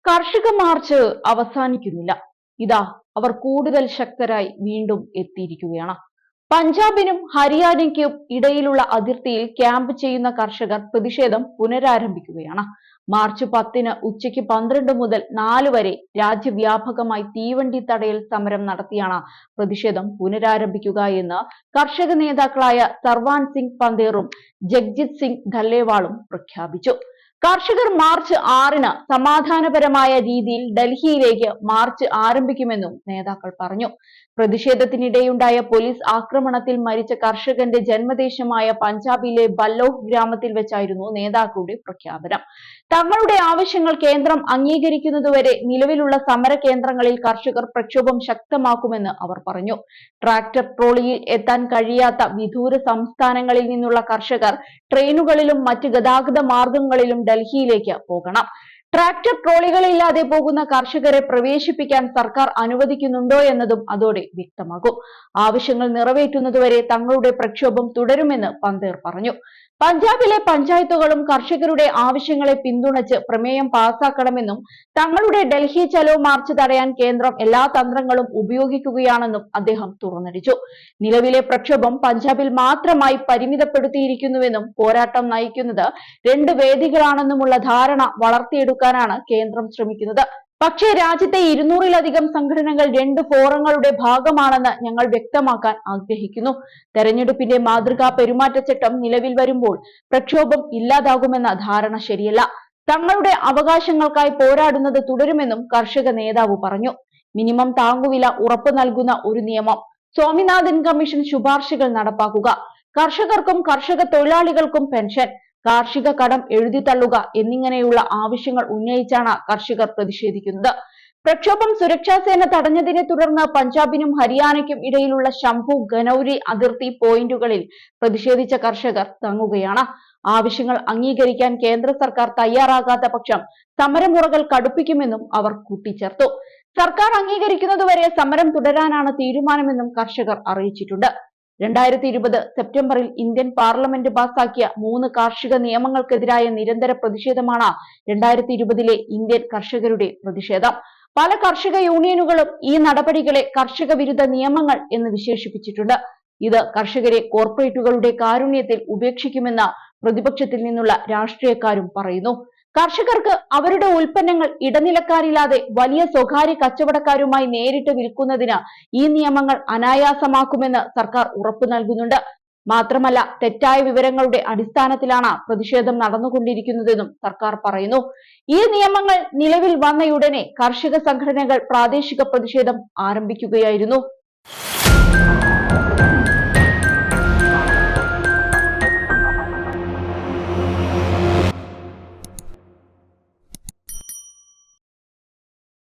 കർഷക മാർച്ച് അവസാനിക്കുന്നില്ല. ഇതാ അവർ കൂടുതൽ ശക്തരായി വീണ്ടും എത്തിയിരിക്കുകയാണ്. പഞ്ചാബിനും ഹരിയാനയ്ക്കും ഇടയിലുള്ള അതിർത്തിയിൽ ക്യാമ്പ് ചെയ്യുന്ന കർഷകർ പ്രതിഷേധം പുനരാരംഭിക്കുകയാണ്. മാർച്ച് 10 ഉച്ചയ്ക്ക് 12 മുതൽ 4 വരെ രാജ്യവ്യാപകമായി തീവണ്ടി തടയൽ സമരം നടത്തിയാണ് പ്രതിഷേധം പുനരാരംഭിക്കുക എന്ന് കർഷക നേതാക്കളായ സർവാൻ സിംഗ് പന്തേറും ജഗ്ജിത് സിംഗ് ഖല്ലേവാളും പ്രഖ്യാപിച്ചു. കർഷകർ മാർച്ച് 6 സമാധാനപരമായ രീതിയിൽ ഡൽഹിയിലേക്ക് മാർച്ച് ആരംഭിക്കുമെന്നും നേതാക്കൾ പറഞ്ഞു. പ്രതിഷേധത്തിനിടെയുണ്ടായ പോലീസ് ആക്രമണത്തിൽ മരിച്ച കർഷകന്റെ ജന്മദേശമായ പഞ്ചാബിലെ ബല്ലോഹ് ഗ്രാമത്തിൽ വെച്ചായിരുന്നു നേതാക്കളുടെ പ്രഖ്യാപനം. തങ്ങളുടെ ആവശ്യങ്ങൾ കേന്ദ്രം അംഗീകരിക്കുന്നതുവരെ നിലവിലുള്ള സമര കേന്ദ്രങ്ങളിൽ കർഷകർ പ്രക്ഷോഭം ശക്തമാക്കുമെന്ന് അവർ പറഞ്ഞു. ട്രാക്ടർ ട്രോളിയിൽ എത്താൻ കഴിയാത്ത വിദൂര സംസ്ഥാനങ്ങളിൽ നിന്നുള്ള കർഷകർ ട്രെയിനുകളിലും മറ്റ് ഗതാഗത മാർഗങ്ങളിലും ഡൽഹിയിലേക്ക് പോകണം. ട്രാക്ടർ ട്രോളികളില്ലാതെ പോകുന്ന കർഷകരെ പ്രവേശിപ്പിക്കാൻ സർക്കാർ അനുവദിക്കുന്നുണ്ടോ എന്നതും അതോടെ വ്യക്തമാകും. ആവശ്യങ്ങൾ നിറവേറ്റുന്നതുവരെ തങ്ങളുടെ പ്രക്ഷോഭം തുടരുമെന്ന് പന്തേർ പറഞ്ഞു. പഞ്ചാബിലെ പഞ്ചായത്തുകളും കർഷകരുടെ ആവശ്യങ്ങളെ പിന്തുണച്ച് പ്രമേയം പാസാക്കണമെന്നും തങ്ങളുടെ ഡൽഹി ചലോ മാർച്ച് തടയാൻ കേന്ദ്രം എല്ലാ തന്ത്രങ്ങളും ഉപയോഗിക്കുകയാണെന്നും അദ്ദേഹം തുറന്നടിച്ചു. നിലവിലെ പ്രക്ഷോഭം പഞ്ചാബിൽ മാത്രമായി പരിമിതപ്പെടുത്തിയിരിക്കുന്നുവെന്നും പോരാട്ടം നയിക്കുന്നത് 2 വേദികളാണെന്നുമുള്ള ധാരണ വളർത്തിയെടുക്കാനാണ് കേന്ദ്രം ശ്രമിക്കുന്നത്. പക്ഷേ രാജ്യത്തെ 200-ലധികം സംഘടനകൾ 2 ഫോറങ്ങളുടെ ഭാഗമാണെന്ന് ഞങ്ങൾ വ്യക്തമാക്കാൻ ആഗ്രഹിക്കുന്നു. തെരഞ്ഞെടുപ്പിന്റെ മാതൃകാ പെരുമാറ്റച്ചട്ടം നിലവിൽ വരുമ്പോൾ പ്രക്ഷോഭം ഇല്ലാതാകുമെന്ന ധാരണ ശരിയല്ല. തങ്ങളുടെ അവകാശങ്ങൾക്കായി പോരാടുന്നത് തുടരുമെന്നും കർഷക നേതാവ് പറഞ്ഞു. മിനിമം താങ്ങുവില ഉറപ്പു നൽകുന്ന ഒരു നിയമം, സ്വാമിനാഥൻ കമ്മീഷൻ ശുപാർശകൾ നടപ്പാക്കുക, കർഷകർക്കും കർഷക തൊഴിലാളികൾക്കും പെൻഷൻ, കാർഷിക കടം എഴുതിത്തള്ളുക എന്നിങ്ങനെയുള്ള ആവശ്യങ്ങൾ ഉന്നയിച്ചാണ് കർഷകർ പ്രതിഷേധിക്കുന്നത്. പ്രക്ഷോഭം സുരക്ഷാസേന തടഞ്ഞതിനെ തുടർന്ന് പഞ്ചാബിനും ഹരിയാനയ്ക്കും ഇടയിലുള്ള ശംഭു ഖനൌരി അതിർത്തി പോയിന്റുകളിൽ പ്രതിഷേധിച്ച കർഷകർ തങ്ങുകയാണ്. ആവശ്യങ്ങൾ അംഗീകരിക്കാൻ കേന്ദ്ര സർക്കാർ തയ്യാറാകാത്ത പക്ഷം സമരമുറകൾ കടുപ്പിക്കുമെന്നും അവർ കൂട്ടിച്ചേർത്തു. സർക്കാർ അംഗീകരിക്കുന്നതുവരെ സമരം തുടരാനാണ് തീരുമാനമെന്നും കർഷകർ അറിയിച്ചിട്ടുണ്ട്. 2020 സെപ്റ്റംബറിൽ ഇന്ത്യൻ പാർലമെന്റ് പാസാക്കിയ 3 കാർഷിക നിയമങ്ങൾക്കെതിരായ നിരന്തര പ്രതിഷേധമാണ് 2020-ലെ ഇന്ത്യൻ കർഷകരുടെ പ്രതിഷേധം. പല കർഷക യൂണിയനുകളും ഈ നടപടികളെ കർഷക വിരുദ്ധ നിയമങ്ങൾ എന്ന് വിശേഷിപ്പിച്ചിട്ടുണ്ട്. ഇത് കർഷകരെ കോർപ്പറേറ്റുകളുടെ കാരുണ്യത്തിൽ ഉപേക്ഷിക്കുമെന്ന് പ്രതിപക്ഷത്തിൽ നിന്നുള്ള രാഷ്ട്രീയക്കാരും പറയുന്നു. കർഷകർക്ക് അവരുടെ ഉൽപ്പന്നങ്ങൾ ഇടനിലക്കാരില്ലാതെ വലിയ സ്വകാര്യ കച്ചവടക്കാരുമായി നേരിട്ട് വിൽക്കുന്നതിന് ഈ നിയമങ്ങൾ അനായാസമാക്കുമെന്ന് സർക്കാർ ഉറപ്പു നൽകുന്നുണ്ട്. മാത്രമല്ല, തെറ്റായ വിവരങ്ങളുടെ അടിസ്ഥാനത്തിലാണ് പ്രതിഷേധം നടന്നുകൊണ്ടിരിക്കുന്നതെന്നും സർക്കാർ പറയുന്നു. ഈ നിയമങ്ങൾ നിലവിൽ വന്നയുടനെ കർഷക സംഘടനകൾ പ്രാദേശിക പ്രതിഷേധം ആരംഭിക്കുകയായിരുന്നു.